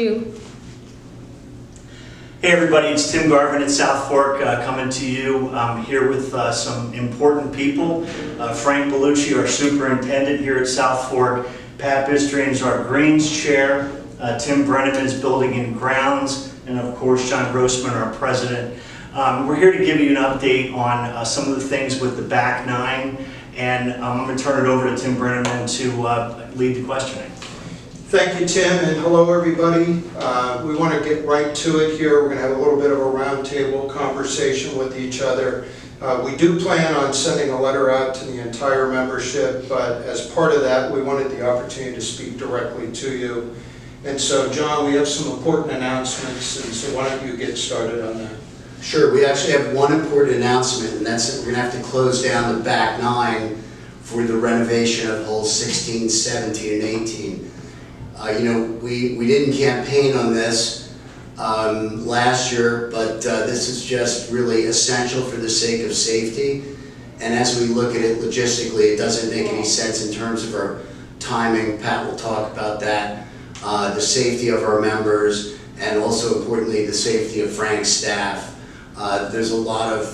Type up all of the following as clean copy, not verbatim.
you. Hey everybody, it's Tim Garvin at South Fork coming to you. I'm here with some important people. Frank Bellucci, our superintendent here at South Fork. Pat Bistrian is our Greens chair. Tim Brenneman is building and grounds. And of course, John Grossman, our president. We're here to give you an update on some of the things with the back nine. And I'm going to turn it over to Tim Brenneman to lead the questioning. Thank you, Tim, and hello, everybody. We want to get right to it here. We're going to have a little bit of a roundtable conversation with each other. We do plan on sending a letter out to the entire membership, but as part of that, we wanted the opportunity to speak directly to you. And so, John, we have some important announcements, and so why don't you get started on that? Sure, we actually have one important announcement, and that's that we're going to have to close down the back nine for the renovation of holes 16, 17, and 18. We didn't campaign on this last year, but this is just really essential for the sake of safety. And as we look at it logistically, it doesn't make any sense in terms of our timing. Pat will talk about that. The safety of our members, and also importantly, the safety of Frank's staff. There's a lot of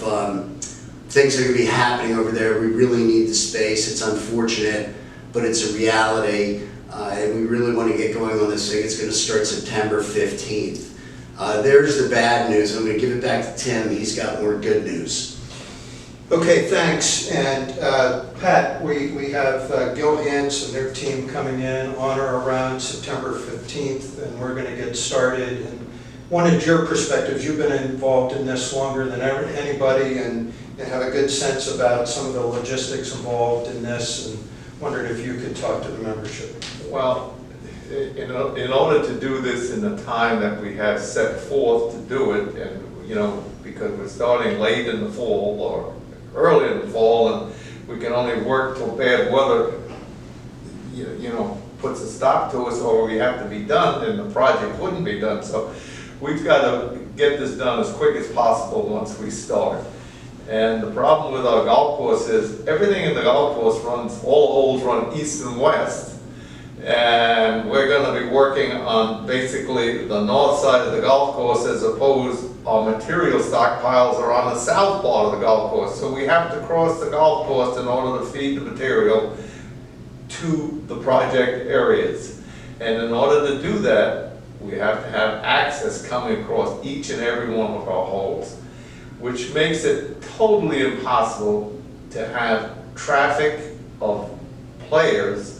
things that are going to be happening over there. We really need the space. It's unfortunate, but it's a reality. And we really want to get going on this thing. It's going to start September 15th. There's the bad news. I'm going to give it back to Tim. He's got more good news. Okay, thanks. And Pat, we have Gil Hance and their team coming in on or around September 15th, and we're going to get started. And wanted your perspectives. You've been involved in this longer than anybody, and have a good sense about some of the logistics involved in this, and wondered if you could talk to the membership. Well, in order to do this in the time that we have set forth to do it, and because we're starting late in the fall or early in the fall, and we can only work till bad weather, puts a stop to us, or we have to be done, and the project wouldn't be done. So we've got to get this done as quick as possible once we start. And the problem with our golf course is everything in the golf course runs, all holes run east and west. And we're going to be working on basically the north side of the golf course, as opposed our material stockpiles are on the south part of the golf course. So we have to cross the golf course in order to feed the material to the project areas. And in order to do that, we have to have access coming across each and every one of our holes, which makes it totally impossible to have traffic of players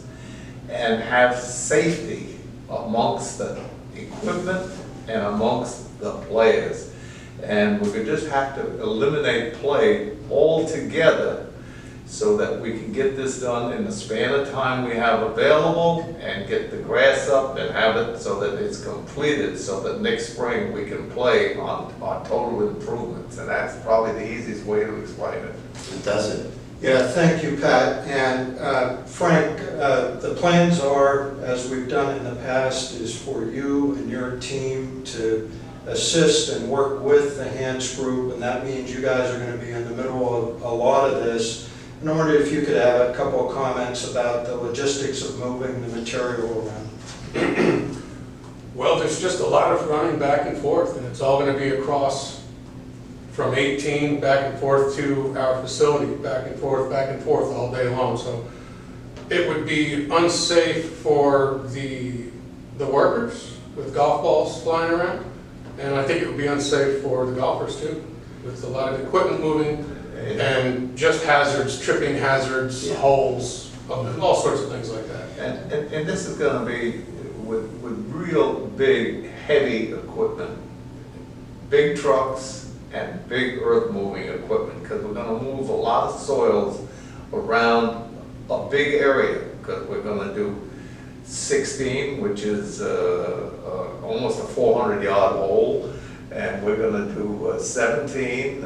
and have safety amongst the equipment and amongst the players. And we could just have to eliminate play altogether so that we can get this done in the span of time we have available, and get the grass up and have it so that it's completed, so that next spring we can play on total improvements. And that's probably the easiest way to explain it. It doesn't. Yeah, thank you, Pat. And Frank, the plans are, as we've done in the past, is for you and your team to assist and work with the Hance Group, and that means you guys are going to be in the middle of a lot of this. And I wondered if you could have a couple of comments about the logistics of moving the material around. Well, there's just a lot of running back and forth, and it's all going to be across from 18 back and forth to our facility, back and forth all day long. So it would be unsafe for the workers with golf balls flying around, and I think it would be unsafe for the golfers too, with a lot of equipment moving. And just hazards, tripping hazards, holes, all sorts of things like that. And this is going to be with real big, heavy equipment, big trucks and big earth moving equipment, because we're going to move a lot of soils around a big area, because we're going to do 16, which is almost a 400-yard hole. And we're going to do 17,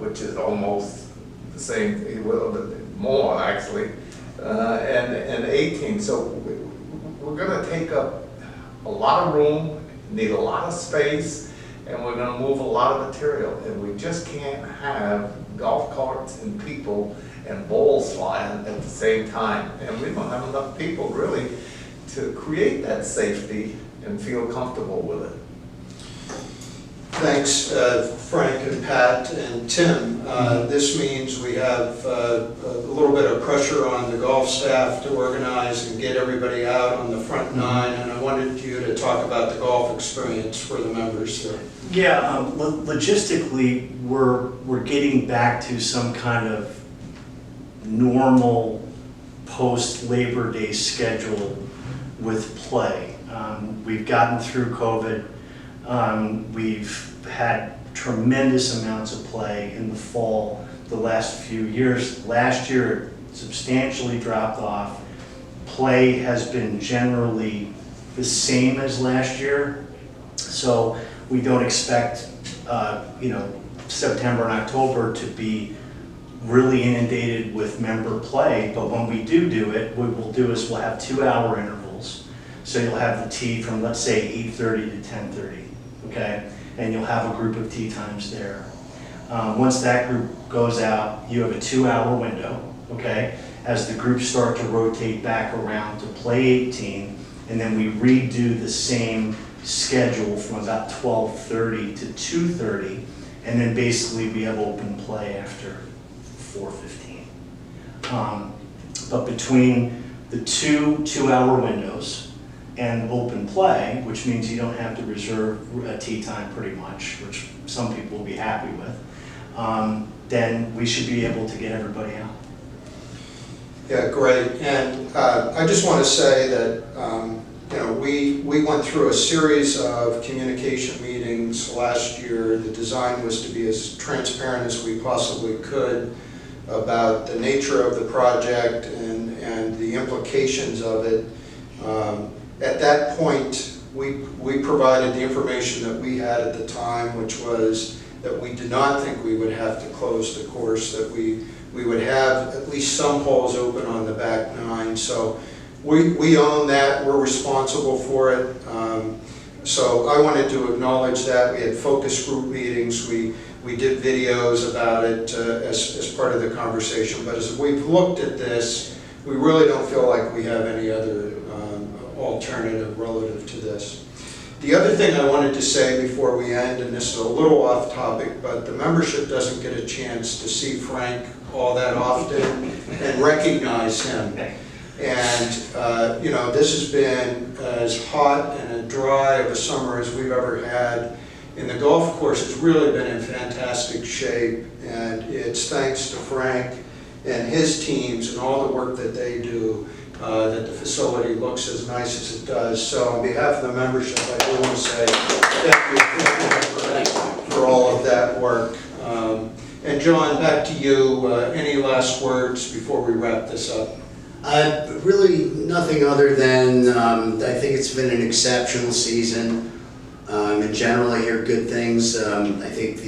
which is almost the same, well, more actually, and 18. So we're going to take up a lot of room, need a lot of space, and we're going to move a lot of material. And we just can't have golf carts and people and balls flying at the same time. And we don't have enough people really to create that safety and feel comfortable with it. Thanks, Frank and Pat and Tim. This means we have a little bit of pressure on the golf staff to organize and get everybody out on the front nine, and I wanted you to talk about the golf experience for the members there. Yeah, logistically, we're getting back to some kind of normal post-Labor Day schedule with play. We've gotten through COVID. We've had tremendous amounts of play in the fall the last few years. Last year, it substantially dropped off. Play has been generally the same as last year, so we don't expect, September and October to be really inundated with member play, but when we do it, what we'll do is we'll have 2-hour intervals. So you'll have the tee from, let's say, 8:30 to 10:30, okay? And you'll have a group of tee times there. Once that group goes out, you have a 2-hour window, okay? As the groups start to rotate back around to play 18, and then we redo the same schedule from about 12:30 to 2:30, and then basically we have open play after 4:15. But between the two-hour windows and open play, which means you don't have to reserve a tee time pretty much, which some people will be happy with, then we should be able to get everybody out. Yeah, great. And I just want to say that we went through a series of communication meetings last year. The design was to be as transparent as we possibly could about the nature of the project and the implications of it. At that point, we provided the information that we had at the time, which was that we did not think we would have to close the course, that we would have at least some holes open on the back nine. So we own that, we're responsible for it. So I wanted to acknowledge that. We had focus group meetings, we did videos about it as part of the conversation. But as we've looked at this, we really don't feel like we have any other alternative relative to this. The other thing I wanted to say before we end, and this is a little off topic, but the membership doesn't get a chance to see Frank all that often and recognize him. And this has been as hot and as dry of a summer as we've ever had. And the golf course has really been in fantastic shape, and it's thanks to Frank and his teams and all the work that they do that the facility looks as nice as it does. So on behalf of the membership, I do want to say thank you for all of that work. And John, back to you. Any last words before we wrap this up? Really nothing other than I think it's been an exceptional season. In general, I hear good things. I think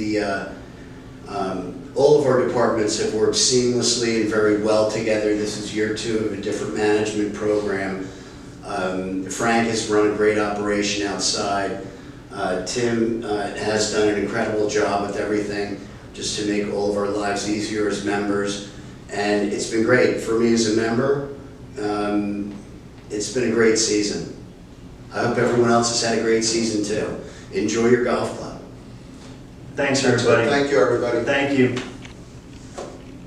all of our departments have worked seamlessly and very well together. This is year 2 of a different management program. Frank has run a great operation outside. Tim has done an incredible job with everything just to make all of our lives easier as members. And it's been great for me as a member. It's been a great season. I hope everyone else has had a great season too. Enjoy your golf club. Thanks, everybody. Thank you, everybody. Thank you.